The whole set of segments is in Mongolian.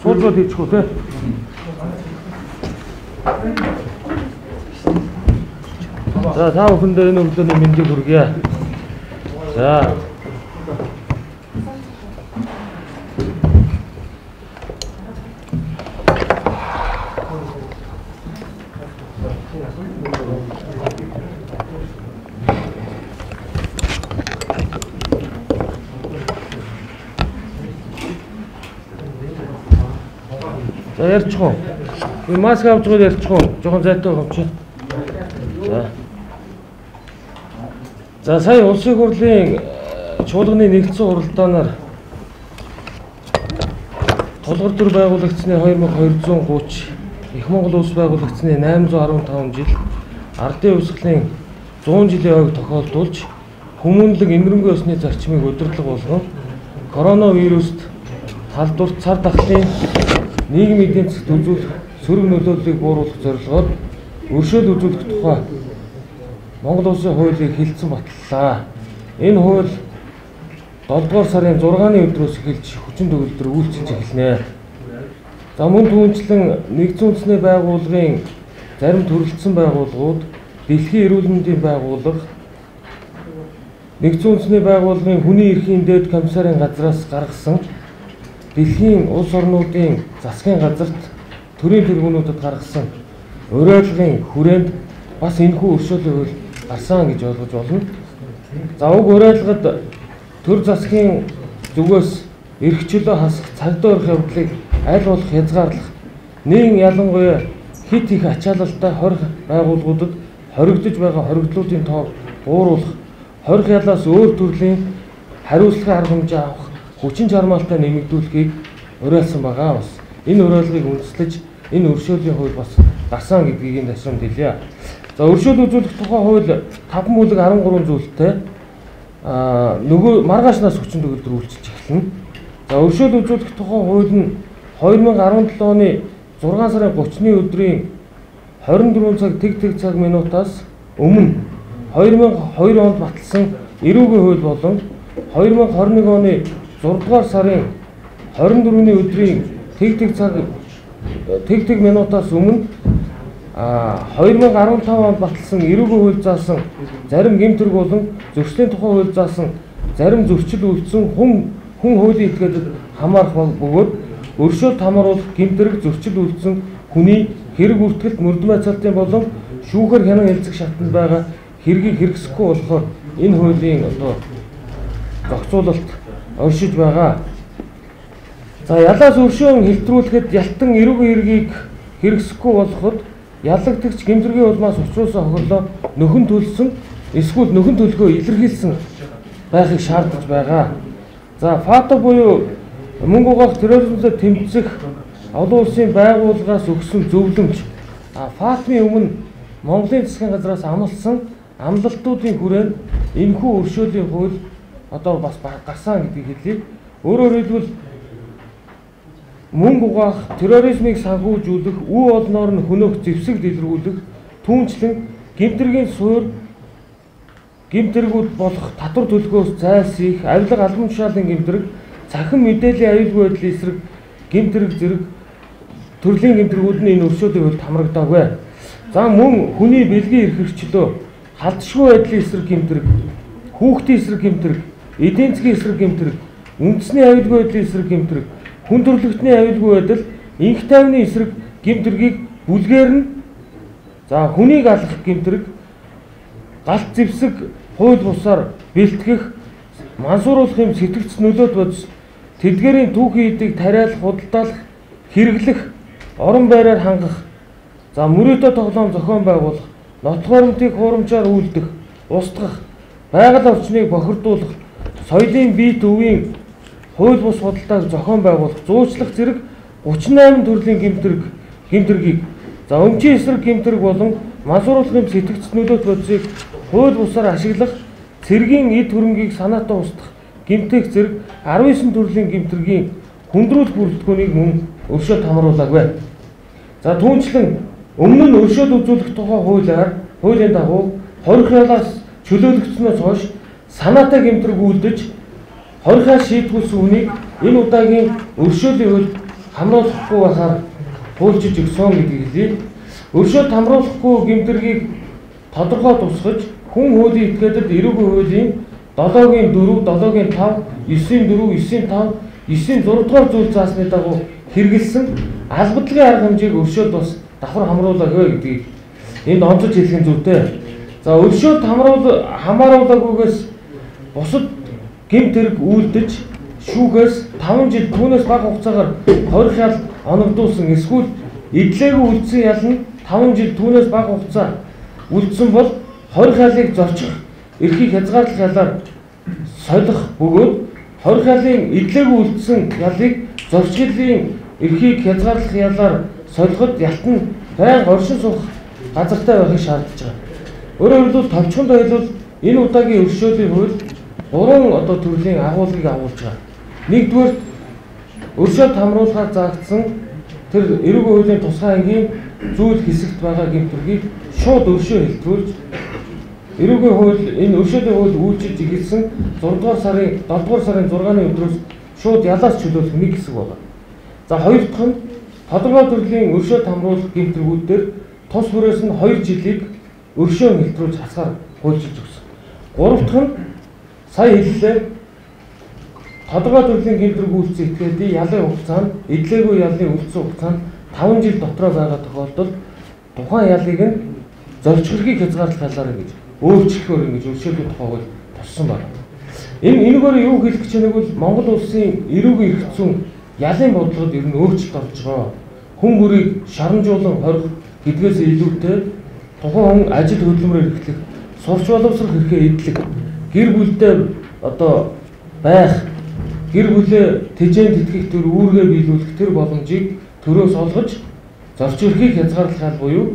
Суудлууд хийчихв те. За та бүхэндээ энэ өглөөний мэндийг хүргье. За. ярьчих уу? Би маск авч байгаа ярьчих уу? Жохон зайтай байгаа юм чи. За сая улсын хурлын чуулганы нэгдсэн хуралдаанаар тулгуур төр байгуулагдсны 2230, Их Монгол улс байгуулагдсны 815 жил, ардын хувьсгалын 100 жилийн ойг тохиолдуулж, хүмүүнлэг эмгэнгүй ёсны зарчмыг удирдлага болгон коронавируст халдварт цар тахлын нийгмийн эдийн засагт үзүүлэх сөрөг нөлөөллийг бууруулах зорилгоор өршөөл үзүүлэх тухай Монгол Улсын хуулийг хэлэлцэн батллаа. Энэ хууль 7-р сарын 6-ны өдрөөс эхэлж хүчин төгөлдөр үйлчилж эхэлнэ. За мөн түүнчлэн нэгдсэн үндэсний байгууллагын зарим төрөлцсөн байгууллагууд Дэлхийн эрүүл мэндийн байгууллага, нэгдсэн үндэсний байгууллагын хүний эрхийн дээд комиссарын газраас гаргасан Дэлхийн улс орнуудын засгийн газарт төрийн тэргүүнүүдэд гаргасан уриалгын хүрээнд бас энэхүү өршөөлийн хууль гарсан гэж ойлгож болно. За уг уриалгад төр засгийн зүгээс эрхчлөө хасах цагдаа орох явдлыг аль болох хязгаарлах, нийгэм ялангуяа хит их ачаалалтай хорих байгууллагуудад хоригдож байгаа хоригдлуудын тоо бууруулах, хорих ялаас өөр төрлийн хариуцлагын арга хэмжээ авах хүчин чармаалтаа нэмэгдүүлэхийг уриалсан байгаа бас. Энэ уриалгыг үндэслэж энэ өршөөлийн хууль бас гарсан гэдгийг энэ ташрамд хэлье. За өршөөл үзүүлэх тухай хууль 5 бүлэг 13 зүйлтэй нөгөө маргаашнаас хүчин төгөлдөр үйлчилж эхэлнэ. За өршөөл үзүүлэх тухай хууль нь 2017 оны 6 сарын 30-ны өдрийн 24 цаг тэг цаг минутаас өмнө 2002 онд баталсан эрүүгийн хууль болон 2021 оны 6 дугаар сарын 24-ний өдрийн тэг минутаас өмнө 2015 онд баталсан эрүүгийн хууль заасан зарим гэмтэрэг болон зөрчлийн тухай хууль заасан зарим зөрчил үйлдсэн хүн хуулийн этгээдэд хамаарах бөгөөд өршөөлт хамааруулах гэмтэрэг зөрчил үйлдсэн хүний хэрэг бүртгэлд мөрдөн байцаалтын болон шүүхээр хянан хэлцэх шатнд байгаа хэргийг хэрэгсэхгүй болохоор энэ хуулийн зохицуулалт оршиж байгаа. За ялаас өршөөн хэлтрүүлэхэд ялтан эрүүгийн хэргийг хэрэгсэхгүй болоход ялагдагч гэмтэргийн улмаас учруулсан хохирлоо нөхөн төлсөн эсвэл нөхөн төлгөө илэрхийлсэн байхыг шаардаж байгаа. За ФАТО буюу мөнгө угаах терроризмтэй тэмцэх олон улсын байгууллагаас өгсөн зөвлөмж ФАТМын өмнө Монголын засгийн газраас амласан амлалтуудын хүрээнд энэхүү өршөөлийн хууль одоо бас гарсан гэдгийг хэлье. Өөрөөр хэлбэл мөнгө угаах, терроризмыг санхүүжүүлэх, үе олноор нь хөнөөх зэвсэг дэлгэрүүлэх, түүнчлэн гэмтэргийн суурь гэмтэргүүд болох татвар төлгөөс зайлсхийх, авилга албан тушаалын гэмтэрэг, цахим мэдээллийн аюулгүй байдлын эсрэг гэмтэрэг зэрэг төрлийн гэмтэргүүд нь энэ өршөөлийн хуульд хамрагдаагүй. За мөн хүний бэлгийн эрх хэрэгчлөө, халдшгүй байдлын эсрэг гэмтэрэг, хүүхдийн эсрэг гэмтэрэг, эдийн засгийн эсрэг гэмтэрэг, үндэсний аюулгүй байдлын эсрэг гэмтэрэг, хүн төрөлхтний аюулгүй байдал, инх тайвны эсрэг гэмтэргийг бүлгээр нь за хүнийг алгах гэмтэрэг, галт зэвсэг хууль бусаар бэлтгэх, мансууруулах юм сэтгцс нөлөөд бодис, тэдгээрийн түүхийн эдийг тариалах, худалдаалах, хэрэглэх, орон байраар хангах, за мөрөөдө тоглоом зохион байгуулах, нотгоромтыг хуурамчаар үйлдэх, устгах, байгаль орчныг бохирдуулах, соёлын бие төвийн хууль бус худалдааг зохион байгуулах, зуучлах зэрэг 38 төрлийн гэмтэргийг за өмчийн эсрэг гэмтэрэг болон мансууруулах юм сэтгцс нөлөөт бодисыг хууль бусаар ашиглах, цэргийн эд хөрөнгийг санаатаа устгах гэмтэх зэрэг 19 төрлийн гэмтэргийн хүндрүүлэх бүрэлдэхүүнийг мөн өршөөлт хамруулаагүй. За түүнчлэн өмнө нь өршөөл үзүүлэх тухай хуулийн дагуу хорих ялаас чөлөөлөгдснөөс хойш санаатай гэмтэрэг үлдэж хорихаа шийдгүүлсэн хүнийг энэ удаагийн өршөөлийн хуульд хамруулахгүй байхаар хуульчилж өгсөн гэдгийг хэлье. Өршөөлт хамруулахгүй гэмтэргийг тодорхой тусгаж хүн хуулийн этгээдэд эрүүгийн хуулийн 7-гийн 4, 7-гийн 5, 9-ийн 4, 9-ийн 5, 9-ийн 6 дугаар зүйл заасны дагуу хэрэгэлсэн албадлагын арга хэмжээг өршөөлт бас давхар хамруулаагүй гэдгийг энд онцолж хэлэх нь зүйтэй. За өршөөлт хамааруулаагүйгээс бусад гэмтэрэг үлдэж шүүхээс 5 жил түүнээс бага хугацаагаар хорих ял оногдуулсан эсвэл эдлээгүй үлдсэн ял нь 5 жил түүнээс бага хугацаа үлдсэн бол 20 ялыг зорчих эрхийг хязгаарлах ялаар солих бөгөөд 20 ялын эдлээгүй үлдсэн ялыг зорчиглийн эрхийг хязгаарлах ялаар солиход ялт нь байнга оршин суух газартай байхыг шаардж байгаа. Өөрөөр хэлбэл товчхонд ойлвол энэ удаагийн өршөөлийн хууль 3 төрлийн агуулгыг агуулж байгаа. Нэгдүгээр өршөөд хамруулахаар заагдсан тэр эрүүгийн хуулийн тусгай ангийн зүйл хэсэгт байгаа гэмтэргийг шууд өршөө хэлтгүүлж эрүүгийн хууль энэ өршөөлийн хууль үйлчилж эхэлсэн 7 дугаар сарын 6-ны өдрөөс шууд ялаас чөлөөлөх нэг хэсэг байна. За хоёр дахь нь тодорхой төрлийн өршөөд хамруулах гэмтэргүүдээр тус бүрээс нь 2 жилийг өршөө хэлтрүүлж хасгаар хуульчилж өгсөн. Гурав дахь нь сая хэллээ тодорхой төрлийн гэмтэрэг үйлчлэх этгээдийн ялын хугацаанд эдлээгүй ялын үлдсэн хугацаанд 5 жил дотроо байгаа тохиолдолд тухайн ялыг нь зорчигчийг хязгаарлах ялаар гэж өөрчлөхөөр ингэж өршөөлийн тухай хууль туссан байна. Энэгээр юу хэлэх гэж байгааг бол Монгол улсын эрүүгийн эрх зүйн ялын бодлогод ер нь өөрчлөлт орж байгаа. Хүн бүрийг шарамжуулан хорих гэдгээс илүүтэй тухайн хүн ажил хөдөлмөрөөр эхлэх, сурч боловсрох эрхээ эдлэх, гэр бүлдээ байх, гэр бүлээ тэжээн тэтгэх төр үүргээ биелүүлэх тэр боломжийг төрөөс олгож зорчих эрхийг хязгаарлах ял буюу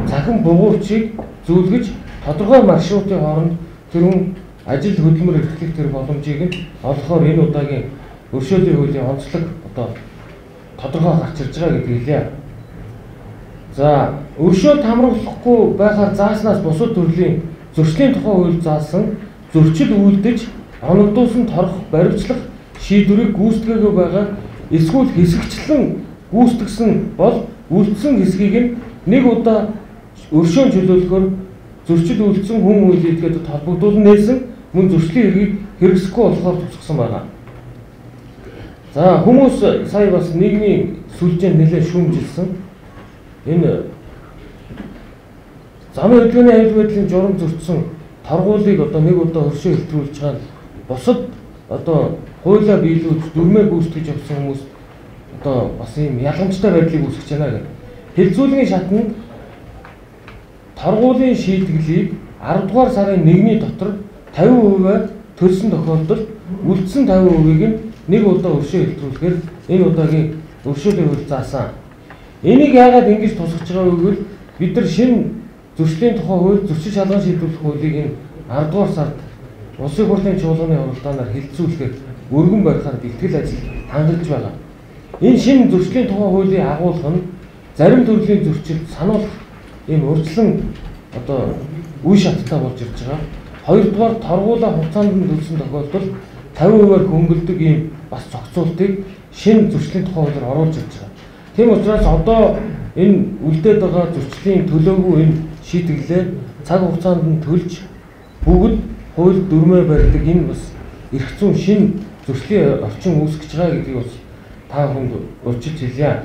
цахим бугуурчийг зүүлгэж тодорхой маршрутын хооронд тэр хүн ажил хөдөлмөр эрхлэх тэр боломжийг нь олохоор энэ удаагийн өршөөлийн хуулийн онцлог тодорхой гарч ирж байгаа гэдгийг хэлье. За өршөөд хамруулахгүй байхаар зааснаас бусад төрлийн зөрчлийн тухай хууль заасан зөрчил үйлдэж оногдуулсан торох баривчлах шийдвэрийг гүйцэтгэгээгүй байгаа эсвэл хэсэгчлэн гүйцэтгсэн бол үлдсэн хэсгийг нь нэг удаа өршөөн чөлөөлөхөөр зөрчил үйлдсэн хүн үйл этгээдэд холбогдуулан нээсэн мөн зөрчлийн эргийг хэрэгсэхгүй болохоор тусгсан байна. За хүмүүс сая бас нийгмийн сүлжээнд нэлээд шүүмжилсэн. Энэ замын хөдөлгөөний аюул байдлын журам зөрчсөн торгуулийг нэг удаа өршөө хэлтрүүлж байгаа нь бусад хуулиа биелүүлж дүрмээ гүйцэтгэж явсан хүмүүс бас ийм ялгамжтай байдлыг үүсгэж байна гэх. Хэлцүүлгийн шатнд торгуулийн шийтгэлийг 10 дугаар сарын 1-ний дотор 50% төлсөн тохиолдолд үлдсэн 50%-ийг нь нэг удаа өршөө хэлтрүүлэхээр энэ удаагийн өршөөлийн хууль заасан. Энийг яагаад ингэж тусгаж байгаа вэ гэвэл бид нар шинэ зөрчлийн тухай хууль, зөрчил шалган шийдвэрлэх хуулийг энэ 10 дугаар сард улсын хурлын чуулганы уралдаанаар хэлэлцүүлэхээр өргөн барихаар бэлтгэл ажил хангаж байгаа. Энэ шинэ зөрчлийн тухай хуулийн агуулга нь зарим төрлийн зөрчилд сануулах ийм урьдчилан үе шаттай болж ирж байгаа. Хоёрдугаар торгуулаа хугацаанд нь төлсөн тохиолдолд 50%-аар хөнгөлдөг ийм бас зохицуултыг шинэ зөрчлийн тухай хуулиар оруулж ирж байгаа. Тийм учраас одоо энэ үлдээд байгаа зөрчлийн төлөөгүй энэ шийтгэлээ цаг хугацаанд нь төлж бүгд хууль дүрмээ барьдаг энэ бас эрх зүйн шинэ зөрчлийн орчин үүсгэж байгаа гэдгийг бас та бүхэнд урьдчилж хэлье.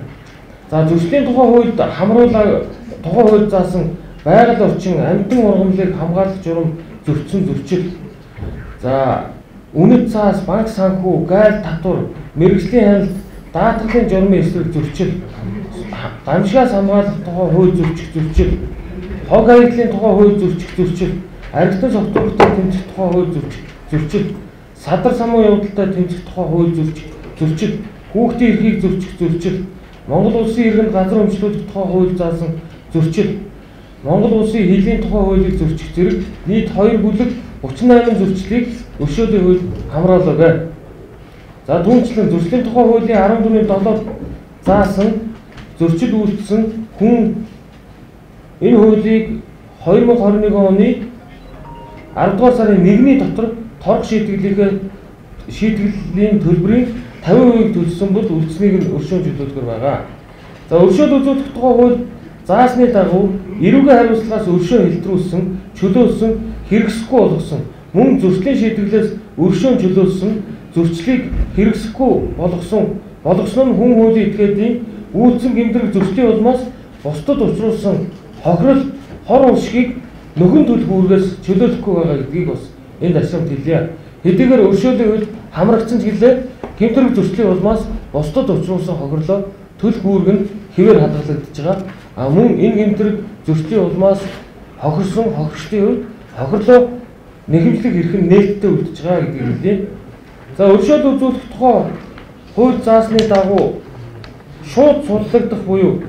За зөрчлийн тухай хуульд хамруулаа тухай хууль заасан байгаль орчин амьтан ургамлыг хамгаалах журам зөрчсөн зөрчил. За үнэт цаас, банк санхүү, гайл татвар, мэргэжлийн хяналт, даатгалын журмын эсрэг зөрчил, гамшигаас хамгаалах тухай хууль зөрчих зөрчил, хог хаягдлын тухай хууль зөрчих зөрчил, архитектур согтуулагчтай тэмцэх тухай хууль зөрчил, садар самуу явдалтай тэмцэх тухай хууль зөрчил, хүүхдийн эрхийг зөрчих зөрчил, Монгол улсын иргэнд газар өмчлүүлэх тухай хууль заасан зөрчил, Монгол улсын хилийн тухай хуулийг зөрчих зэрэг нийт 2 бүлэг 38 зөрчлийг өршөөлийн хууль хамруулав. За түүнчлэн зөрчлийн тухай хуулийн 14-7 заасан зөрчил үйлдсэн хүн энэ хуулийг 2021 оны 10 дугаар сарын 1-ний дотор торох шийтгэлийн төлбөрийн 50%-ийг төлсөн бол үлдсэнийг нь өршөөн чөлөөлгөр байгаа. За өршөөд үзүүлэх тухай хууль заасны дагуу эрүүгийн хариуцлагаас өршөө хэлтрүүлсэн, чөлөөлсөн, хэрэгсэхгүй болгосон, мөн зөрчлийн шийдвэрлэлээс өршөөн чөлөөлсөн, зөрчлийг хэрэгсэхгүй болгосон нь хүн хуулийн этгээдийн үйлдсэн гэмтрэг зөрчлийн улмаас бусдад учруулсан хохирол, хор уршгийг нөхөн төлөх үүргээс чөлөөлөхгүй байгаа гэдгийг бас энд ашигт хэлье. Хэдийгээр өршөөлийн хууль хамрагдсан ч гэлээ гэмтрэг зөрчлийн улмаас бусдад учруулсан хохирлоо төл гүүрг нь хэвээр хадгалагдаж байгаа. А мөн энэ гэмтрэг зөрчлийн улмаас хохирсон хохирчдын үед хохирлоо нэхэмжлэг хэрхэн нээлттэй үлдэж байгаа гэдгийг хэлье. За өршөөл үзүүлэх тухай хууль заасны дагуу шууд судлагдах буюу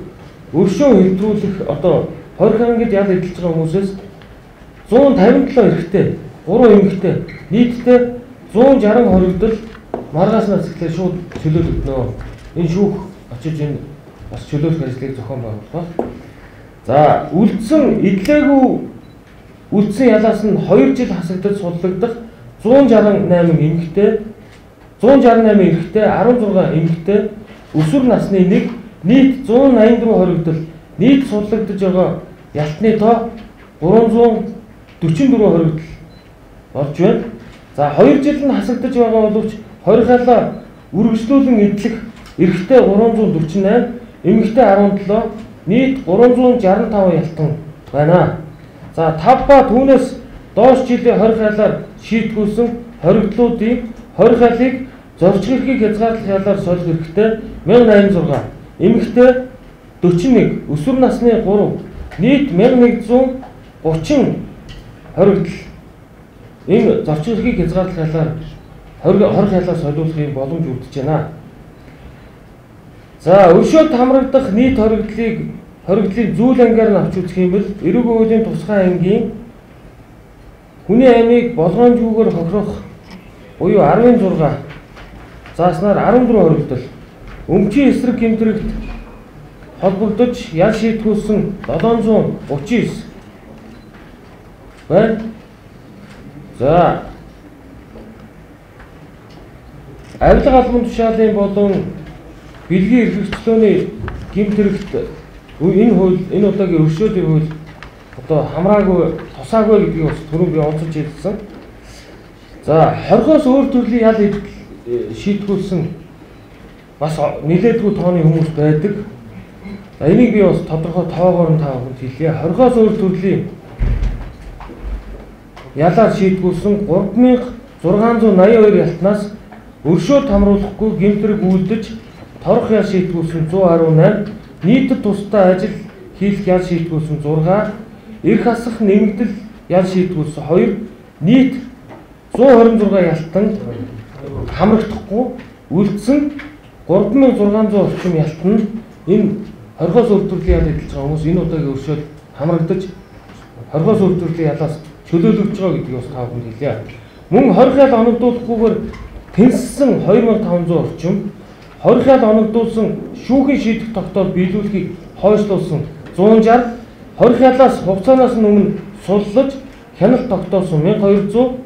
өршөө хэвтрүүлэх одоо 20 ангид ял эдэлж байгаа хүмүүсээс 157 эрэгтэй, 3 эмэгтэй, нийтдээ 160 хоригдол маргааснаас эхлээд шууд чөлөөлөгдөнө. Энэ шүүх очиж энэ бас чөлөөлөх ажлыг зохион байгуулах. За үлдсэн эдлээгүй үлдсэн ялаас нь 2 жил хасагдаж судлагдах 168 эмэгтэй, 168 эрэгтэй, 16 эмэгтэй, өсвөр насны нэг нийт 184 хоригдол нийт судлагдж байгаа ялтны тоо 344 хоригдол болж байна. За 2 жил нь хасагдаж байгаа боловч хоригхалаа үргэлжлүүлэн эдлэх эрэгтэй 348, эмэгтэй 17, нийт 365 ялтан байна. За 5 ба түүнээс доош жилийн хоригхалаар шийтгүүлсэн хоригдлуудын хоригхалыг зорчих эрхийг хязгаарлах ялаар солих хэрэгтэй 1086, эмэгтэй 41, өсвөр насны 3, нийт 1130 хоригдол энэ зорчих эрхийг хязгаарлах ялаар хориг ялаар солиулахын боломж үлдэж байна. За өршөөлт хамрагдах нийт хоригдлын зүйл ангаар нь авч үзэх юм бол эрүүгийн хуулийн тусгай ангийн хүний амийг болгоомжгүйгээр хохирох буюу 16 зааснаар 14 хоригдол, өмчийн эсрэг гэмтрэгт холбогдож ял шийтгүүлсэн 739 байна. За авилга албан тушаалын болон бэлгийн эрхчлөөний гэмтрэгт энэ удаагийн өршөөлийн хууль одоо хамраагүй тусаагүй гэдгийг бас түрүү би онцолж хэлсэн. За хорхоос өөр төрлийн ял шийтгүүлсэн бас нэлээдгүй тооны хүмүүс байдаг. За энийг би бас тодорхой тоогоор нь та бүхэнд хэлье. Хорхоос өөр төрлийн ялаар шийтгүүлсэн 3682 ялтнаас өршөөлт хамруулахгүй гэмтрэг үлдэж торох ял шийтгүүлсэн 118, нийтэд тусдаа ажил хийх ял шийтгүүлсэн 6, эрх асах нэмэгдэл ял шийтгүүлсэн 2, нийт 126 ялтан хамрагдахгүй үлдсэн 3600 орчим ялтан энэ хорхоос өөр төрлийн ял эдэлж байгаа хүмүүс энэ удаагийн өршөөл хамрагдаж хорхоос өөр төрлийн ялаас чөлөөлөгдөж байгаа гэдгийг бас та бүхэнд хэлье. Мөн хорих ял оногдуулахгүйгээр тэнцсэн 2500 орчим, хорих ял оногдуулсан шүүхийн шийдэх тогтоол биелүүлэхийг хойшлуулсан 160, хорих ялаас хугацаанаас өмнө суллаж хяналт тогтоосон 1200,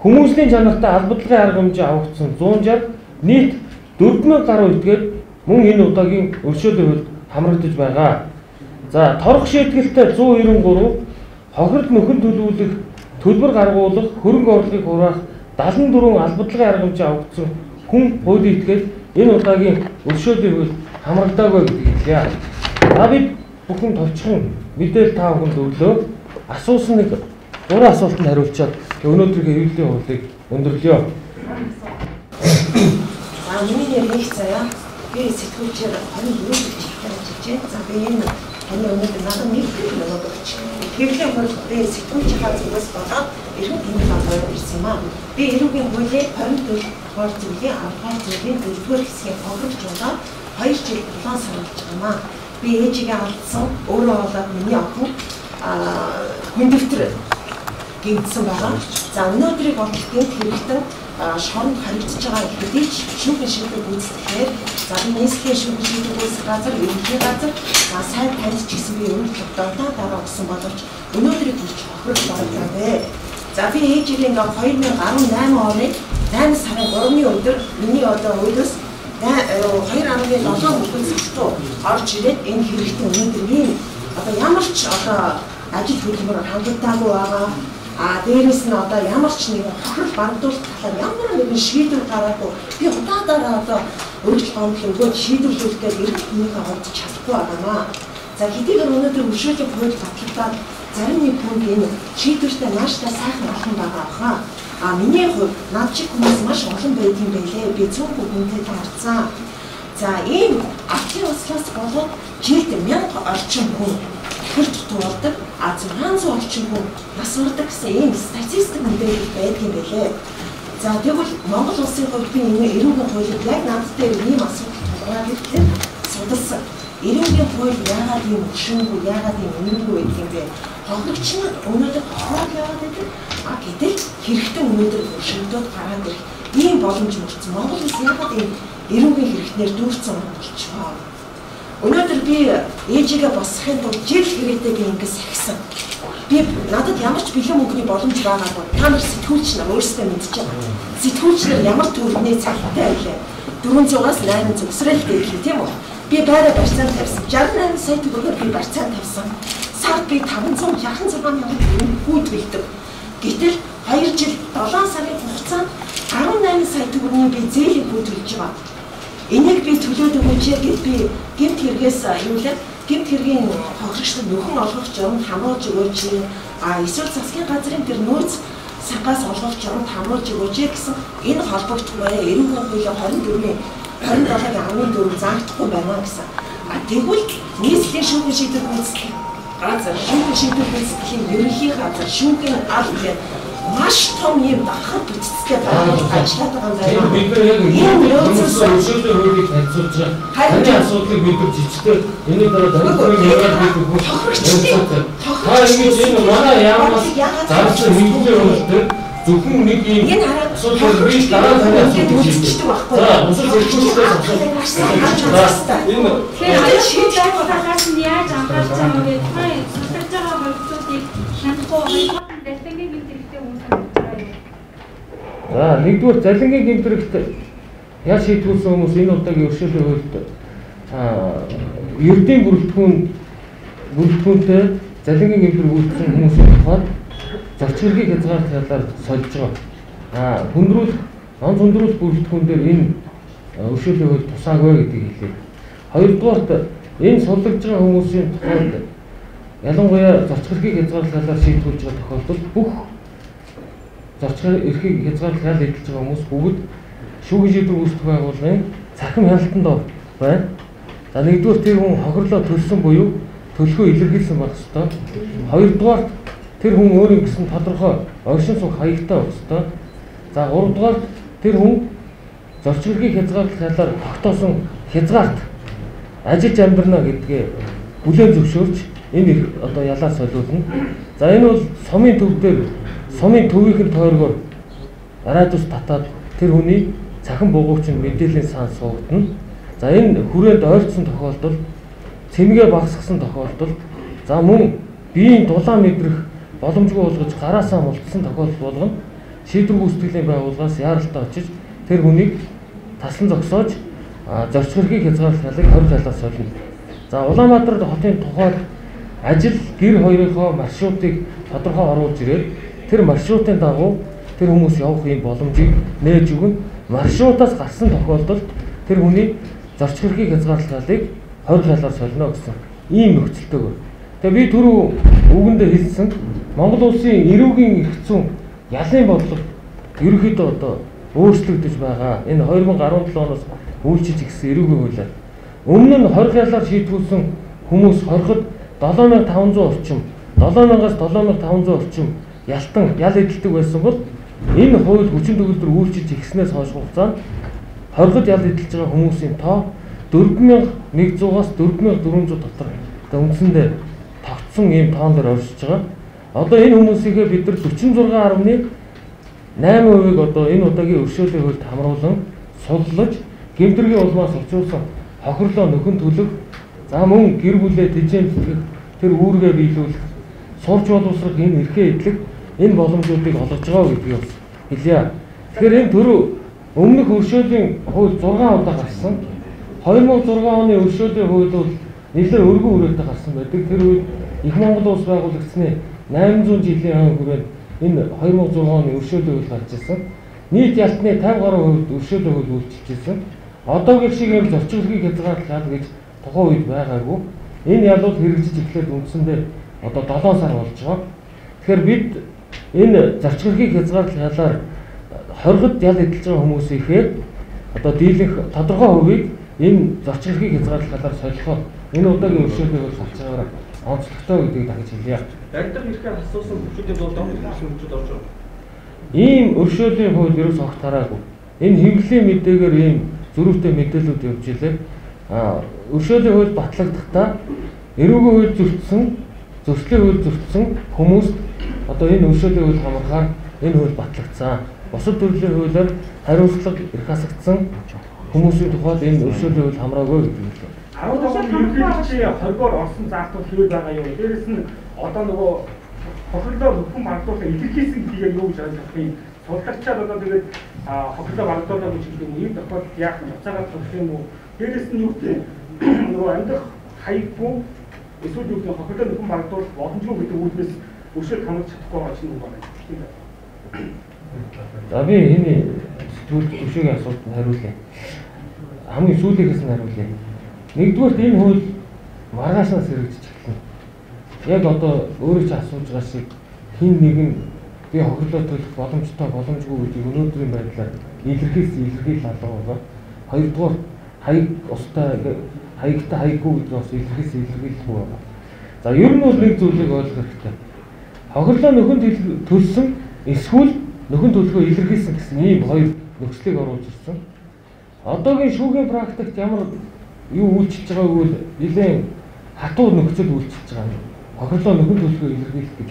хүмүүсийн чанартай албадлагын арга хэмжээ авагдсан 160, нийт 4000 гаруй этгээд мөн энэ удаагийн өршөөлийн хуульд хамрагдаж байгаа. За торох шийтгэлтэй 193, хохирол нөхөн төлөвлөх, төлбөр гаргуулах, хөрөнгө орлогыг хураах 74 албадлагын арга хэмжээ авагдсан хүн хуулийн этгээд энэ удаагийн өршөөлийн хуульд хамрагдаагүй гэдгийг хэлье. За бид бүхэн товчхон мэдээлэл та бүхэнд өглөө. Асуусан нэг 3 асуултанд хариулчаад өнөөдрийн хэвлэлийн хуулийг өндөрлөё. Миний ярих заяа би сэтгүүлчээр 24 жил за би энэ таны өнөөдөр надад нэг минут өгч хэвлэлийн хууль би сэтгүүлчийнхаа зүгээс болоод эрхэм тэмдэглэл аваад ирсэн юм аа. Би эрүүгийн хуулийн 24 дугаар зүйлийн 10 зүйлийн 4-р хэсгийн хохирлжуулаад 2 жил 7 сар болж байгаа юм аа. Би ээжигээ алдсан өөрөө болоод миний охин хүндэвтэр гинцсэн байгаа. За өнөөдрийг бодлогын хэрэгтэн шоронд харагдаж байгаа хэдий ч шүүхийн шийдвэр гүйцэтгэхээр за нийслэлийн шүүхийн шийдвэр гүйцэтгэх газар, ерөнхий газар сайн таньж ч гэсэн би өөрөлдөх дараа өгсөн боловч өнөөдрийг хүрч хохирол болоо бэ. За би ээжигээ ингээ 2018 оны 8 сарын 3-ны өдөр миний одоо өдөөс 2.7 мөргөн цагтуу орж ирээд энэ хэрэгтэн өнөөдрийн одоо ямар ч одоо ажил хөдөлмөр хангалтаагүй байгаа. Дээрээс нь одоо ямар ч нэг хохирол бардуулах талаар ямар нэгэн шийдвэр гараагүй би удаадараа одоо өөрчлөлт гомдол өгөөд шийдвэрлүүлэхэд эрх хүнийхээ хувьд чадахгүй байгаа. За хэдийгээр өнөөдөр өршөөлийн хууль батлагдаад зарим нэг хүн энэ шийдвэртэй нааштай сайхан болсон байгаа хаа. Миний хувьд над чиг хүмүүс маш олон байд юм байлээ. Би цөөхөн хүнтэй харцсан. За ийм ардын ослоос болоод жилд 1000 орчим хүн хөрч дуулдаг, 600 орчим хүн нас урдаг гэсэн ийм статистик мэдээлэл байдаг юм билээ. За тэгвэл Монгол улсын хувьд би энэ эрүүгийн хуулийг яг надтай ийм асуудал тулгараад ирэхдээ судалсан. Эрүүгийн хууль яагаад ийм өшөөнгүй, яагаад ийм үнэнгүй байдаг юм бэ? Хохирогч нь өнөөдөр хохироод яваад байдаг. Гэтэл хэрэгтэй өнөөдөр өшөөдөө гараад ирэх ийм боломж мөрцөн. Монгол улс яагаад ийм эрүүгийн хэрэгтнэр дүүрсэн болчихоо. Өнөөдөр би ээжигээ босхын тулд жил хэрэгтэйг ингэж сахисан. Би надад ямар ч бэлэн мөнгөний боломж байгаагүй. Та нар сэтгүүлч нар өөрсдөө мэдчихэв. Сэтгүүлч нар ямар төрний цагтай байлаа. 400-аас 800 өсрэлт гэх тийм үү? Би байраа барьцаан тавьсан. 68 сая төгрөгөөр би барьцаан тавьсан. Сард би 566 мянган төгрөг хүүд бэлдэг. Гэтэл 2 жил 7 сарын хугацаанд 18 сая төгрөгийн би зээлийн хүүд төлж байгаа. Энийг би төлөөд өгөөч гэж би гэмт хэрэгээс юулаа гэмт хэргийн хохирогчдод нөхөн олгох журам хамруулж өгөөч. Эсвэл засгийн газрын тэр нөөц сангаас олгох журам хамруулж өгөөч гэсэн энэ холбогдох бай эрүүгийн хуулийн 27-гийн 4 заагдахгүй байна гэсэн. Тэгвэл нийслэлийн шүүхийн шийдвэр гүйцэтгэх газар шүүхийн шийдвэр гүйцэтгэхийн ерөнхий газар шүүхийн аль гэх маш том юм дахад бүтцтэй байгууллага ажиллаад байгаа юм байна. Бид нар яг өшөөдөө хуулийг танилцуулж байгаа. Хааны асуудлыг бид нар жижигтэй энэ дараа дөрөвдүгээр яриад бид хохирогчтой. Та ингэж энэ манай яамаас зарсан хэмжээ өгдөг зөвхөн нэг юм асуудал биш дараа таны асуудал шийддэг байхгүй. За усал зөвхөнтэй асуудал. Тэгэхээр шийдэх байгаас нь яаж анхаарч байгаа вэ? Та судалж байгаа боловсролыг хянахгүй залингийн гэмтрэгтэй хүмүүс байна. За нэгдүгээр залингийн гэмтрэгт яаж шийдвүүлсэн хүмүүс энэ удаагийн өршөөлийн хуульд ердийн бүрэлдэхүүнтэй залингийн гэмтрэг үүсгэн хүмүүсийн тухайд зорчигрыг хязгаарлах ялаар сольж байгаа. Хүндрүүлэх бүрэлдэхүүн дээр энэ өршөөлийн хууль тусаагүй гэдгийг хэлээ. Хоёрдугаарт энэ суллагж байгаа хүмүүсийн тухайд ялангуяа зорчигрыг хязгаарлах ялаар шийдвүүлж байгаа тохиолдолд бүх зорчигрыг хязгаарлах ял эдэлж байгаа хүмүүс бүгд шүүхийн шийдвэр үүсгэх байгууллагын цахим хяналтанд байна. За нэгдүгээр тэр хүн хохирлоо төлсөн буюу төлөхөө илэрхийлсэн байх ёстой. Хоёрдугаарт тэр хүн өөрийн гэсэн тодорхой оршин суух хаягтай байх ёстой. За гуравдугаарт тэр хүн зорчигрыг хязгаарлах ялаар тогтоосон хязгаарт ажиллаж амьдрна гэдгээ бүлээн зөвшөөрч энэ одоо ялаа солиулна. За энэ бол сумын төв дээр сумын төвийн тойргоор радиус татаад тэр хүний цахим бугууч нь мэдээллийн сан суугдана. За энэ хүрээнд ойртсон тохиолдолд цэмгээ багасгасан тохиолдолд за мөн биеийн дулаан мэдрэх боломжгүй болгож гараасаа мултсан тохиолдол болгоно шийдвэр гүйцэтгэлийн байгууллагаас яаралтай очиж тэр хүнийг таслан зогсоож зорчигрыг хязгаарлах ялыг 20 ялаар солино. За Улаанбаатар хотын тухайд ажил гэр хоёрынхоо маршрутыг тодорхой оруулж ирээд тэр маршрутын дагуу тэр хүмүүс явах юм боломжийг нээж өгнө. Маршрутаас гарсан тохиолдолд тэр хүний зорчигрыг хязгаарлах ялыг 20 ялаар солино гэсэн ийм нөхцөлтэйг. Тэгээ би түрүү үгэндээ хэлсэн Монгол улсын эрүүгийн эрх зүйн ялын бодлого ерөнхийдөө одоо өөрчлөгдөж байгаа. Энэ 2017 оноос үйлчилж ирсэн эрүүгийн хуулиар өмнө нь 20 ялаар шийдвүүлсэн хүмүүс хорход 7500 орчим 7000-аас 7500 орчим ялтан ял эдэлдэг байсан бол энэ хууль хүчин төгөлдөр үйлчилж ирснээс хойш хугацаанд хорход ял эдэлж байгаа хүмүүсийн тоо 4100-аас 4400 дотор үндсэндээ тогтсон ийм тоон дээр оршиж байгаа. Одоо энэ хүмүүсийгээ бид нар 46.8%-ийг одоо энэ удаагийн өршөөлийн хуульд хамруулан суллаж гэмтргийн улмаас очиулсан хохирлоо нөхөн төлөв за мөн гэр бүлээ тэжээрлэх тэр үүргээ биелүүлэх сурч боловсрох энэ эрхээ эдлэх энэ боломжуудыг олгож байгаа гэдгийг хэлье. Тэгэхээр энэ түрүү өмнөх өршөөлийн хууль 6 удаа гарсан. 2006 оны өршөөлийн хууль бол нэлээд өргөн үрээтэй гарсан байдаг. Тэр үед Их Монгол улс байгуулагдсны 800 жилийн ан хүрээнд энэ 2006 оны өршөөлийн хууль гарч ирсэн. Нийт ялтны 50% өршөөлийн хууль үйлчилж ирсэн. Одоогийн шиг юм зорчигрыг хязгаарлах ял гэж тухайн үед байгаагүй. Энэ ялууд хэрэгжиж эхлээд үндсэндээ одоо 7 сар болж байгаа. Тэгэхээр бид энэ зорчигрыг хязгаарлах ялаар хоригд ял эдэлж байгаа хүмүүсийнхээ одоо дийлэнх тодорхой хувийг энэ зорчигчийг хязгаарлахаар солиход энэ удаагийн өршөөлийг бол хавцаагаар онцлогтой гэдгийг дахиж хэлье. Баримтаар ирэхээр асуусан хүчүүдийн дунд хүчүүд орж байгаа. Ийм өршөөлийн хууль ерөөс огт хараагүй. Энэ хэвлэлийн мэдээгээр ийм зөрүүтэй мэдээлүүд явж илээ. Өршөөлийн хууль батлагдахдаа эрүүгийн хууль зөрчсөн, зөрчлийн хууль зөрчсөн хүмүүст одоо энэ өршөөлийн хууль хамрахаар энэ хууль батлагдсан. Бусад төрлийн хуулиар хариуцлага эрх хасагдсан хүмүүсийн тухайд энэ өршөөлийн хууль хамраагүй гэдэг юм. 15 оны ерөнхийлөгчийн 20-оор орсон заалтууд хэвээр байгаа юм. Дээрээс нь одоо нөгөө хохирлоо зөвхөн багдуулах илэрхийлсэн гэдгийг юу гэж ойлгох юм. Судалгачаар одоо тэгээд хохирлоо багдуулах гэж хэлдэг юм. Ийм тохиолдолд яах вэ? Буцаагаад төгсөх юм уу? Дээрээс нь юу гэдэг нөгөө амьдрах хаяггүй эсвэл юу гэдэг хохирлоо зөвхөн багдуулах боломжгүй гэдэг үүднээс өршөөл хамгаалж чадахгүй байгаа чинь юу байна? За би энэ сэтгүүл өршөөгийн асуултанд хариулъя. Хамгийн сүүлийнхээс нь хариулъя. Нэгдүгээр энэ хууль маргаашнаас хэрэгжиж эхэлнэ. Яг одоо өөрөө ч асууж байгаа шиг хин нэг нь би хохирлоо төлөх боломжтой боломжгүй гэдгийг өнөөдрийн байдлаар илэрхийлж алга байгаа. Хоёрдугаар хаяг устай хаягтай хаяггүй гэдгийг бас илэрхийлэхгүй байгаа. За ер нь бол нэг зүйлийг ойлгох хэрэгтэй. Хохирлоо нөхөнд төлсөн эсвэл нөхөн төлөхөө илэрхийлсэн гэсэн ийм хоёр нөхцөлийг оруулж ирсэн. Одоогийн шүүхийн практикт ямар юу үйлчилж байгааг бол нэлээд хатуу нөхцөл үйлчилж байгаа юм. Хохирлоо нөхөн төлөхөө илэрхийлэх гэж.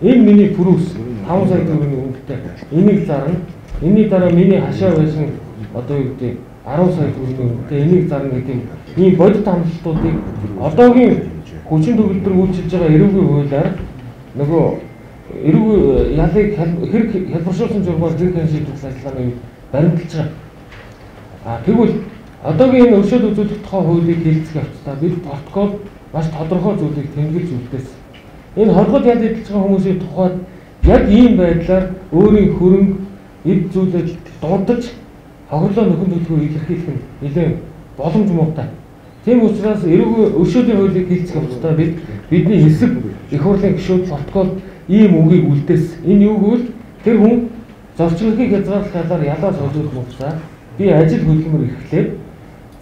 Энэ миний прүүс 5 сая төгрөгийн үнэтэй. Энийг зарна. Энийний дараа миний хашаа байсан одоо юу гэдэг 10 сая төгрөгийн үнэтэй. Энийг зарна гэдэг ийм бодит амлалтуудыг одоогийн хүчин төгөлдөр үйлчилж байгаа эрүүгийн хуулиар нөгөө эрүүг ялыг хэрэг хэлбэршүүлсэн журмаар хэрэг хэн шийдвэрлэх ажиллагааны үед баримталж байгаа. Тэгвэл одоогийн энэ өршөөл үзүүлэх тухай хуулийг хэлцэх явцдаа бид протокол маш тодорхой зүйлийг тэмдэглэж үлдээсэн. Энэ хоргол ял эдэлж байгаа хүмүүсийн тухайд яг ийм байдлаар өөрийн хөрөнгө эд зүйлээ дуудаж хохирлоо нөхөн төлөхөө илэрхийлэх нь нэлээд боломж муутай. Тийм учраас эрүүг өршөөлийн хуулийг хэлцэх явцдаа бидний хэсэг их хурлын гишүүд протокол ийм үгийг үлдээсэн. Энэ юу гэвэл тэр хүн зорчигчийг хязгаарлахаар ялаа солиулах мөчсаа би ажил хөдөлмөр эрхлээд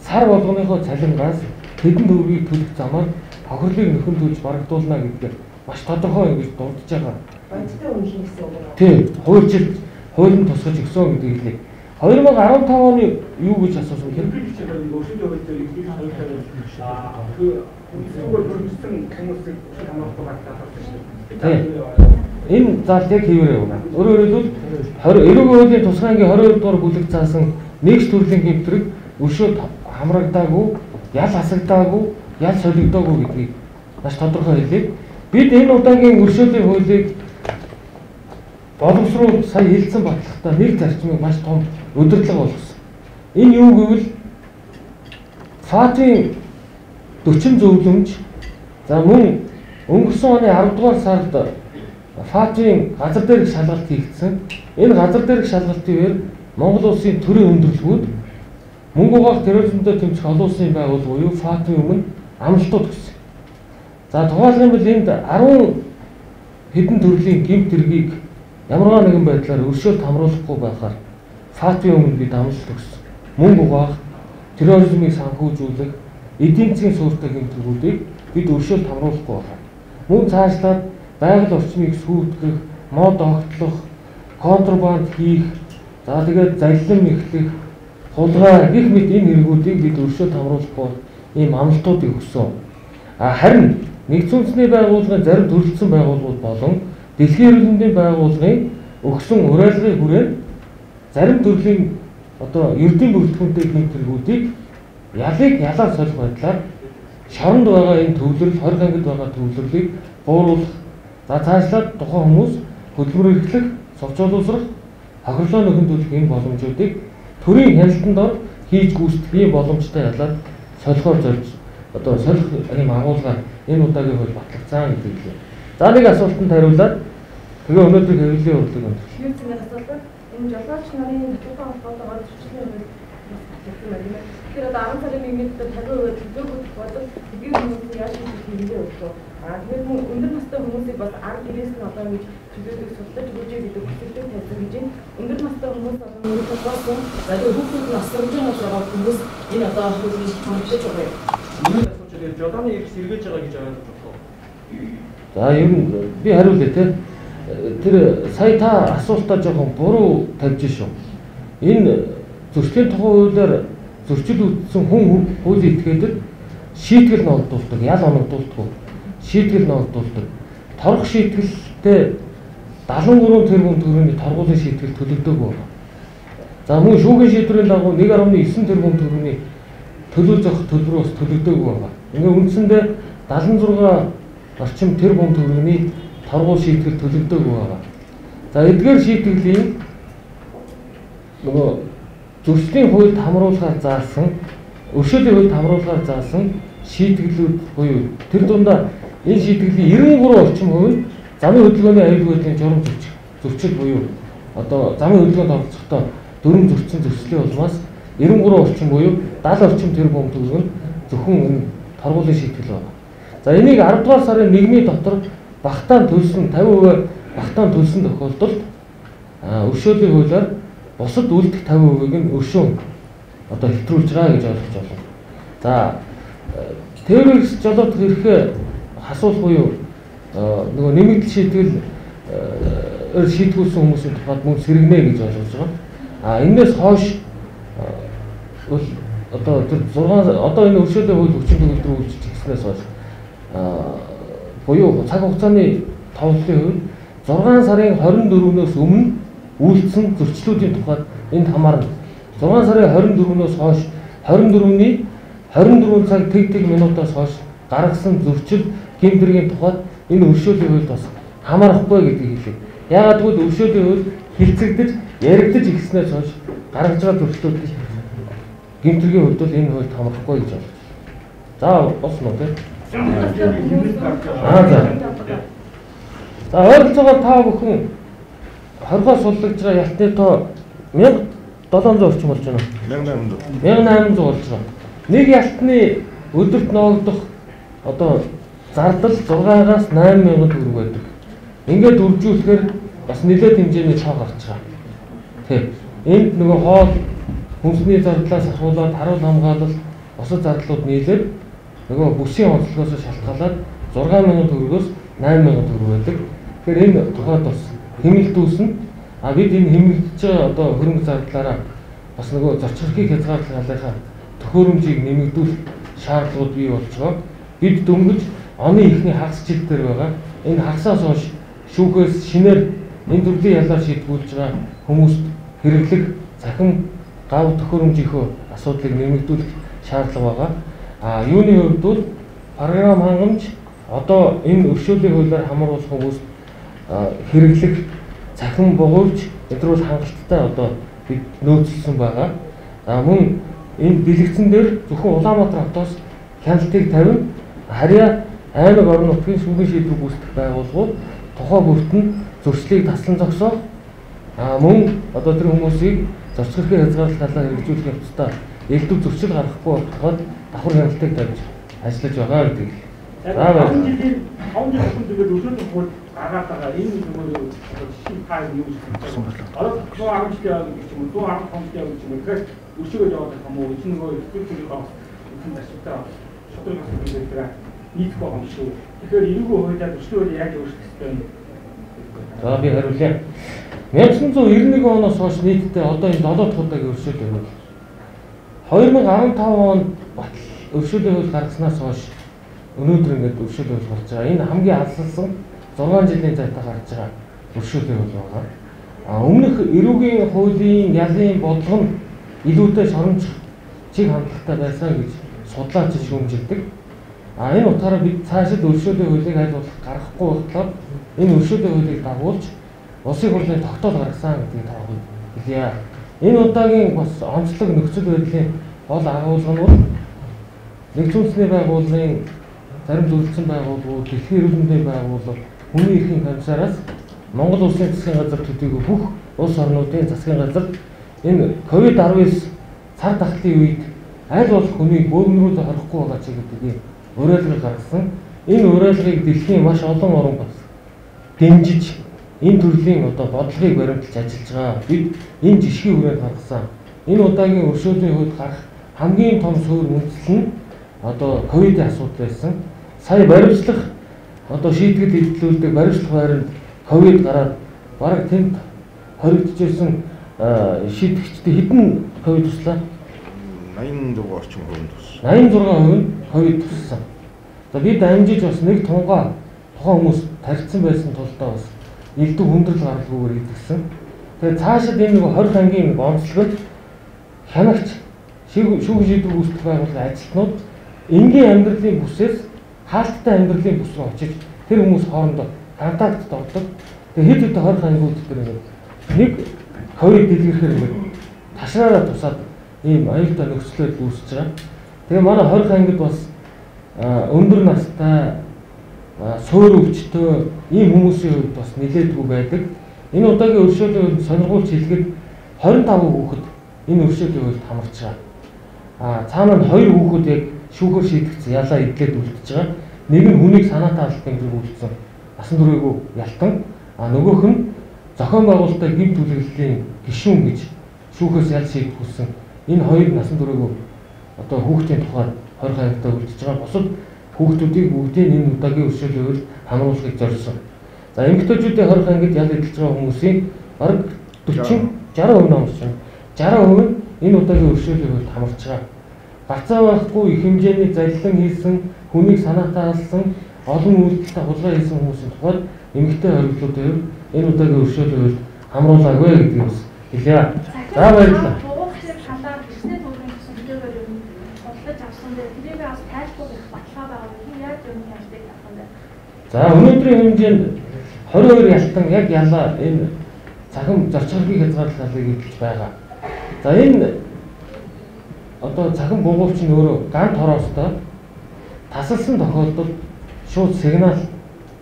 сар болгоныхоо цалингаас хэдэн төгрөгийг төлөх замаар хохирлыг нөхөн төлж барагдуулна гэдэг маш тодорхой ингэж дурдж байгаа. Бодиттой үнэлнэ гэсэн үг байна. Тийм, хууль тусгаж өгсөн гэдэг хэлээ. 2015 оны юу гэж асуусан хэрэг? Ерөнхийлөгчийн өршөөлийн хууль дээр их хуулиар зүгээр хөрвсөн хүмүүсийг хамгаалах багтаах шүү дээ. Энэ заалтыг хийвэрээ өгнө. Өөрөөр хэлбэл эрүүгийн хуулийн тусгай ангийн 22 дугаар бүлэг заасан нэгж төрлийн гэмтрэг өршөөд хамрагдаагүй, ял хасагдаагүй, ял солигдоогүй гэдгийг маш тодорхой хэлээ. Бид энэ удаагийн өршөөлийн хуулийг боловсруу сая хэлсэн батлагтаа нэг зарчмыг маш том удирдлага болгосон. Энэ юу гэвэл ФАТ-ийн 40 зөвлөмж за мөн өнгөрсөн оны 10 дугаар сард ФАТ-ийн газар дээрх шалгалт хийгдсэн. Энэ газар дээрх шалгалтын үеэр Монгол улсын төрийн өндөрлгүүд мөнгө угаах терроризмтэй тэмцэх олон улсын байгууллага буюу ФАТ-ийн өмнө амлалтууд өгсөн. За тухайлбал энд 10 хэдэн төрлийн гэмт хэргийг ямарваа нэгэн байдлаар өршөөлт хамруулахгүй байхаар ФАТ-ийн өмнө бид амлалт өгсөн. Мөнгө угаах, терроризмыг санхүүжүүлэх, эдийн засгийн суурьтай гэмтэргүүдийг бид өршөөлт хамруулахгүй байна. Мөн цаашлаад байгаль орчмыг сүйтгэх, мод огтлох, контрабанд хийх, за тэгээд заллим эхлэх, хулгай гэх мэт энэ хэрэгүүдийг бид өршөөлт хамруулахгүй ийм амлалтуудыг өгсөн. Харин нэгдсэн үндэсний байгууллагын зарим төрөлцсөн байгууллагууд болон дэлхийн эрдэмтдийн байгууллагын өгсөн уриалгын хүрээнд зарим төрлийн одоо эрдэм бүрэлдэхүүнтэй гэмтэргүүдийг ялыг ялаар солих байдлаар шоронд байгаа энэ төвлөрөл, хориг ангид байгаа төвлөрлийг бууруулах, за цаашлаад тухайн хүмүүс хөдөлмөр эрхлэх, совчолуулсрах, хохирлоо нөхөн төлөх энэ боломжуудыг төрийн хяналтанд ор хийж гүйцэтгэх ийм боломжтой ялаад солихоор зорж одоо солих ийм агуулгаар энэ удаагийн хууль батлагдсан гэдэг юм. За нэг асуултанд хариулаад тэгээ өнөөдрийн хэвлэлийн урлагийг өндөрлөе. Юу гэсэн асуулт? Энэ жолооч нарын нөхцөлтэй холбоотойгоор зөрчлийн Тэгэхээр одоо 10 сарын 1-нд 50% төлөөгүй бодвол тэдгээр хүмүүс яаж хийлээ өгөө. Тэгээд мөн өндөр настай хүмүүсийг бас арга гэрээс нь одоо ингэж чөлөөтэй судалж өгөөж гэдэг хүсэлтэй тавьсан гэж байна. Өндөр настай хүмүүс одоо өөрөөр хэлбэл одоо хүүхдүүд нас сургуулийн байгаа хүмүүс энэ одоо хөлийг хамжиж байгаа юм. Үүний асуудал жодооны эрх сэргээж байгаа гэж ойлгож байна. За ер нь би хариулъя те. Тэр сая та асуултаа жоохон буруу тавьж шүү. Энэ зөрчлийн тухай хуулиар зөрчил үүссэн хүн хуулийн этгээдэд шийтгэл ногдуулдаг, ял оногдуулдаг. Шийтгэл ногдуулдаг. Торох шийтгэлтэй 73 тэрбум төгрөгийн торгуулийн шийтгэл төлөгдөг байна. За мөн шүүхийн шийдвэрийн дагуу 1.9 тэрбум төгрөгийн төлөв зохих төлбөр бас төлөгдөг байна. Ингээ үндсэндээ 76 орчим тэрбум төгрөгийн торгуул шийтгэл төлөгдөг байна. За эдгээр шийтгэлийн нөгөө зөрчлийн хуульд хамруулахаар заасан, өршөөлийн хуульд хамруулахаар заасан шийтгэлүүд буюу тэр дундаа энэ шийтгэлийн 93 орчим хувь замын хөдөлгөөний аюулгүй байдлын журам зөрчил буюу одоо замын хөдөлгөөнд оролцохдоо дөрвөн зөрчсөн зөрчлийн улмаас 93 орчим буюу 70 орчим тэрбум төгрөг нь зөвхөн энэ торгуулийн шийтгэл байна. За энийг 10 дугаар сарын 1-ний дотор багтаан төлсөн 50% багтаан төлсөн тохиолдолд өршөөлийн хуулиар бусад үлдэх 50%-ийг нь өршөөн одоо хэвтрүүлж байгаа гэж ойлгож байна. За тэрс жолоодох хэрэг асуулах буюу нөгөө нэмэгдэл шийтгэл шийтгүүлсэн хүмүүсийн тухайд мөн сэргэнэ гэж ойлгож байгаа. Энээс хойш одоо тэр 6 одоо энэ өршөөлийн хууль хүчин төгөлдөр үйлчилж гиснээс хойш буюу цаг хугацааны товлолын хувьд 6 сарын 24-өөс өмнө үйлдсэн зөрчлүүдийн тухайд энд хамаарна. 6 сарын 24-өөс хойш 24-ний 24 цаг тэг минутаас хойш гаргасан зөрчил гэмтрийн тухайд энэ өршөөлийн хуульд бас хамаарахгүй гэдгийг хэлээ. Яагаад гэвэл өршөөлийн хууль хилцэгдэж, яригдаж ирснээс хойш гаргаж байгаа зөрчлүүд гэмтрийн хувьд бол энэ хуульд хамаарахгүй гэж байна. За болсон уу те? За ойролцоогоор та бүхэн 20-аас суллагж байгаа ялтны тоо 1700 орчим болж байна. 1800 болж байгаа. Нэг ялтны өдөрт ногдох одоо зардал 6-аас 8000 төгрөг байдаг. Ингээд үржүүлэхээр бас нэлээд хэмжээний цаа гарч байгаа. Тэг. Энд нөгөө хоол хүнсний зардлаас ахуулаад харуул хамгаалал бусад зардлууд нийлээд нөгөө бүсийн онцлогоос шалтгаалаад 6000 төгрөгөөс 8000 төгрөг байдаг. Тэгэхээр энэ тухайд бас хэмэлтүүлсэн. Бид энэ хэмэлтж байгаа одоо хөрөнгө зардлаараа бас нөгөө зорчигчдын хязгаарлалынхаа төхөөрөмжийг нэмэгдүүлэх шаардлагууд бий болж байгаа. Бид дөнгөж оны ихний хагас жил дээр байгаа. Энэ хагасаас хойш шүүхээс шинээр энэ төрлийн ялаар шийдгүүлж байгаа хүмүүст хэрэглэх цахим гав төхөөрөмжийнхөө асуудлыг нэмэгдүүлэх шаардлага байгаа. Юуны хувьд бол програм хангамж одоо энэ өршөөлийн хуулиар хамруулах хүмүүст хэрэглэх цахим богоовч өдрүүл хангалттай одоо бид нөөцлсөн байгаа. Мөн энэ бэлэгцэн дээр зөвхөн Улаанбаатар хотоос хяналтыг тавина. Харьяа аймаг орон нутгийн шүүхийн шийдвэр гүйцэтгэх байгууллагууд тухай бүртэн зөрчлийг таслан зогсоох мөн одоо тэр хүмүүсийг зорчигчдын хязгаарлалтаа хэрэгжүүлэх явцдаа элдв зөрчил гаргахгүй болоход давхар хяналтыг тавьж ажиллаж байгаа гэдэг. За баярлалаа. 5 жилийн тэгээд өсөлтөд хууль гаргаад байгаа энэ нөгөө шин файл юу гэж байна. Одоо 10 жилийн гэж юм уу 115 жилийн гэж юм уу тэгэхээр өсөж яваад байгаа юм уу энэ нөгөө структурыг авах энэ асуудал шудраг асуудал дээр нийтх байгаа юм шүү. Тэгэхээр энэгүй хуулиар өсөлтөд яаж өөрчлөх ёстой юм. За би хариулъя. 1991 оноос хойш нийтдээ одоо энэ 7 дахь удаагийн өршөөлт өгөл. 2015 онд өршөөлийн хууль гаргаснаас хойш өнөөдөр ингээд өршөөлийн хууль гарч байгаа. Энэ хамгийн алсалсан 6 жилийн зайтай гарч байгаа өршөөлийн хууль байгаа. Өмнөх эрүүгийн хуулийн ялын бодлого нь илүүтэй соромжийг хандлагатай байсан гэж судлаач шүүмжилдэг. Энэ утгаараа бид цаашид өршөөлийн хуулийг аль болох гаргахгүй байхлаар энэ өршөөлийн хуулийг дагуулж улсын хурлын тогтоол гаргасан гэдгийг таахыг хэлье. Энэ удаагийн бас онцлог нөхцөл байдлын гол агуулга нь бол нэгдсэн үндэсний байгууллагын зарим зөвлөсөн байгууллагууд, дэлхийн эрүүл мэндийн байгууллага, хүний эрхийн комиссараас Монгол улсын засгийн газар төдийгүй бүх улс орнуудын засгийн газар энэ COVID-19 сар дахлын үед аль болох хүнийг бөөгнөрүүдэд хорохгүй байгаа ч гэдэг уриалга гаргасан. Энэ уриалгыг дэлхийн маш олон орн бас дэмжиж энэ төрлийн одоо бодлогыг баримталж ажиллаж байгаа. Бид энэ жишгийн хүрээнд гаргасан. Энэ удаагийн өршөөлийн хувьд гарах хамгийн том суурь үндэслэл нь одоо ковидын асуудал байсан. Сая баримтлах одоо шийдэгд хэлэлцүүлдэг баримтлах байранд ковид гараад бараг тэнд хоригдчихсэн шийдэгчдийн хэдэн ковид туслаа? 86 орчим хувийн туссан. 86% нь ковид туссан. За бид амжиж бас нэг тухайн хүмүүс тарьсан байсан тулдаа бас элдв хүндрэл гаргалгүйгээр идэгсэн. Тэгээд цаашид энэ нэг 20 ангийн нэг онцлогод хянагч шүүх шийдвэр гүйцэтгэх байгууллагын ажилтнууд энгийн амьдралын бүсээс хаалттай амьдралын бүс рүү очиж тэр хүмүүс хоорондоо контактд ордог. Тэгээд хэд 20 ангиуд дээр нэг ковид дэлгэрхээр ташраараа тусаад ийм аюултай нөхцөл байдал үүсэж байгаа. Тэгээ манай 20 ангид бас өндөр настай суур өвчтөй ийм хүмүүсийн хувьд бас нэлээдгүй байдаг. Энэ удаагийн өршөөлийн сонирхуулж хэлэхэд 25 хүүхэд энэ өршөөлийн хувьд хамарч байгаа. Цаана нь 2 хүүхэд яг шүүхөр шийдэгдсэн ялаа идлээд үлдчихэж байгаа. Нэг нь хүнийг санаатай алдсан гэж үлдсэн. Насан туршаагүй ялтан. Нөгөөх нь зохион байгуулалтын гэмт түлхэглэлийн гишүүн гэж шүүхээс ял шийдвэрсэн. Энэ хоёр насан туршаагүй одоо хүүхдийн тухайд 20 ангитай үлдчихэж байгаа. Бусад хүүхдүүдийг бүгдийг энэ удаагийн өршөөлийн хувьд хамруулахыг зорьсон. За эмэгтэйчүүдийн 20 ангид ял эдэлж байгаа хүмүүсийн бараг 40-60% намжсан. 60% нь энэ удаагийн өршөөлийн хувьд хамарч байгаа. Гарцаа байхгүй их хэмжээний залилан хийсэн, хүнийг санаатай алсан, олон үйлдэлтэй хулгай хийсэн хүмүүсийн тухайд эмэгтэй хоригдлуудын хувьд энэ удаагийн өршөөлийн хувьд хамруулаагүй гэдгийг бас хэлье. За баярлалаа. За өнөөдрийн хэмжээнд 22 ялтан яг ялаа энэ цахим зорчигчдын хязгаарлалыг эдэлж байгаа. За энэ одоо цахим бугуурч нь өөрөө гант хороостой тасалсан тохиолдолд шууд сигнал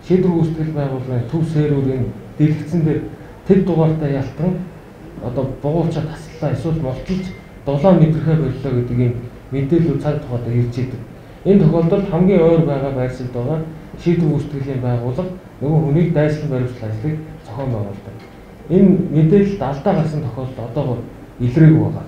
шийдвэр гүйцэтгэх байгууллагын төв серверийн дэлгэцэн дээр тэд дугаартай ялтан одоо бугуурчаа таслаа эсвэл мулталж дулаан мэдрэхэ боллоо гэдэг ийм мэдээлэл цаг тухайд ирж идэг. Энэ тохиолдолд хамгийн ойр байгаа байршилд байгаа шийдвэр гүйцэтгэлийн байгууллага нөгөө хүнийг дайсан баримтлах ажлыг зохион байгуулдаг. Энэ мэдээлэлд алдаа гарсан тохиолдолд одоогоор илрээгүй байгаа.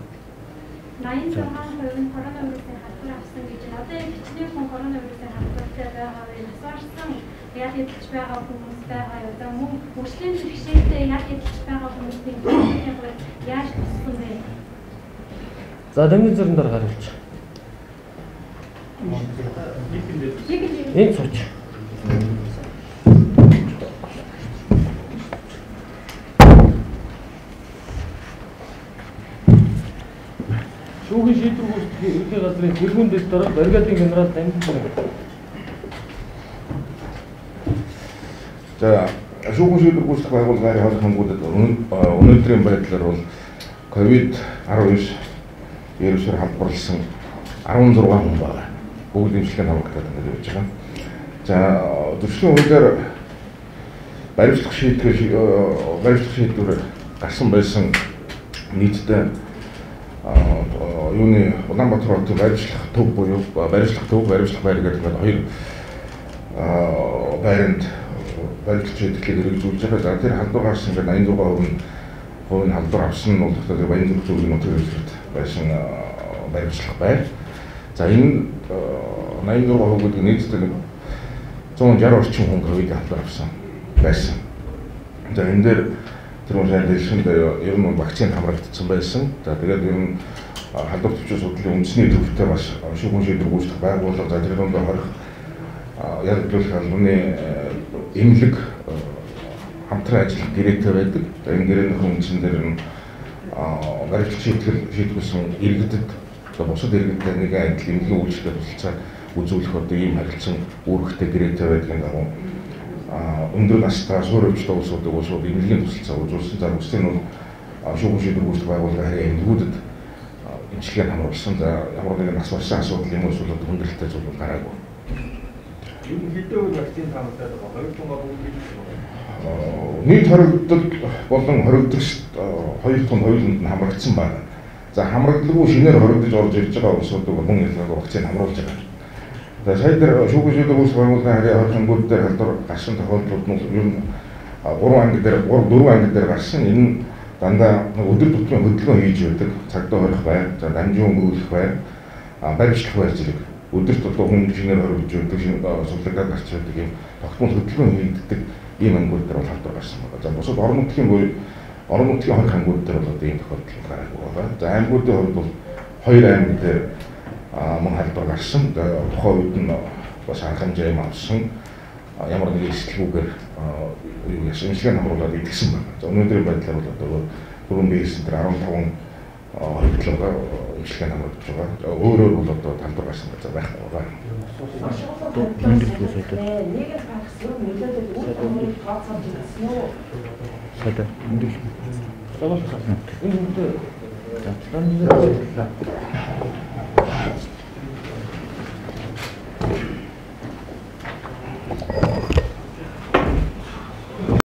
86% нь коронавирусын халдвар авсан гэж байна. Одоо энэ бичний хүн коронавирусын халдвартай байгаа вэ? Насаарсан ял эдэлж байгаа хүмүүс байгаа юу? Одоо мөн өвчлийн бэрхшээлтэй ял эдэлж байгаа хүмүүсийн яаж туссан бэ? За тэмдэг зөрөн дээр гарч. Энэ цоч. Шүүхийн шийдвэр гүйцэтгэх ерөнхий газрын тэргүүн дэс дараа бригадын генерал Дамжин. За шүүхийн шийдвэр гүйцэтгэх байгууллагын хоол хангуудад өнөөдрийн байдлаар бол COVID-19 вирусээр халдварласан 16 хүн байна. Бүгд эмчилгээнд хамрагдаад ингээд явж байгаа. За зөрчлийн хуулиар баримтлах шийдвэр гарсан байсан нийтдээ юуны Улаанбаатар хотын баримтлах төв буюу баримтлах байр гэдэг хоёр байранд баримтлах шийдвэрлэлийг хэрэгжүүлж байгаа. За тэр халдвар гарсан ингээд 86% нь халдвар авсан нь бол тэгэхээр Баян зөвлөлийн нутгийн байсан баримтлах байр. За энэ 86% гэдэг нийтдээ 160 орчим хүн ковид халдвар авсан байсан. За энэ дээр тэр үнээр дэлгэцэнд ер нь вакцины хамрагдсан байсан. За тэгээд ер нь халдвар төвчийн судлалын үндэсний төвтэй бас шүүхийн шийдвэр гүйцэтгэх байгууллага за тэр донд хорих ялгуулах албаны эмнэлэг хамтран ажиллах гэрээтэй байдаг. За энэ гэрээний хүнсэн дээр нь баримтлах шийдвэрлсэн иргэдэд бусад иргэдэд нэг адил эмнэлгийн үйлчлэлээр тусалцаад үзүүлэх одоо ийм харилцан үүрэгтэй гэрээтэй байдгийн дагуу өндөр настай суур өвчтөй улсуудыг улсууд эмнэлгийн тусалцаа үзүүлсэн. За үсгийн нь шүүхийн шийдвэр гүйцэтгэх байгууллагын харийн эмнэлгүүдэд эмчилгээнд хамруулсан. За ямар нэгэн нас барсан асуудал юм эсвэл хүндрэлтэй зүйл гараагүй. Юу хэдэн үе вакцины хамгаалаад байгаа? Хоёр тунгаа бүгд нийт хоригдол болон хоригдогч хоёр тун хоёуланд нь хамрагдсан байна. За хамрагдлаггүй шинээр хоригдож орж ирж байгаа улсуудыг мөн ялгаагүй вакцины хамруулж байгаа. За сая дээр шүүгчдийн улс байгууллагын харьяа хангууд дээр халдвар гарсан тохиолдлууд нь ер нь 3 анги дээр 4 анги дээр гарсан. Энэ нь дандаа өдөр тутмын хөдөлгөөн хийж байдаг. Цагдаа хорих байр, за дамжуун өнгөрүүлэх байр, баримтлах байр зэрэг өдөр тутмын хүн шинээр хоригдож байдаг, суллагаад гарч байдаг юм тогтмол хөдөлгөөн хийгддэг ийм ангууд дээр бол халдвар гарсан байна. За бусад орон нутгийн хорих ангууд дээр бол одоо ийм тохиолдол гараагүй байна. За ангуудын хувьд бол 2 анги дээр мөн халдвар гарсан. Тухайн үед нь бас анх хэмжээ юм авсан. Ямар нэг эсэлгүүгээр юу яшиншиг хамруулаад идэгсэн байна. За өнөөдрийн байдлаар бол одоо дөрвөн бэйсэн дээр 15 хоригдлого имчилгээ хамруулж байгаа. Өөрөөр бол одоо талбар гарсан гэж байхгүй байгаа. Нэг багс юм нөлөөлөл үүрэг тооцоолж ирсэн үү? Сайда энэ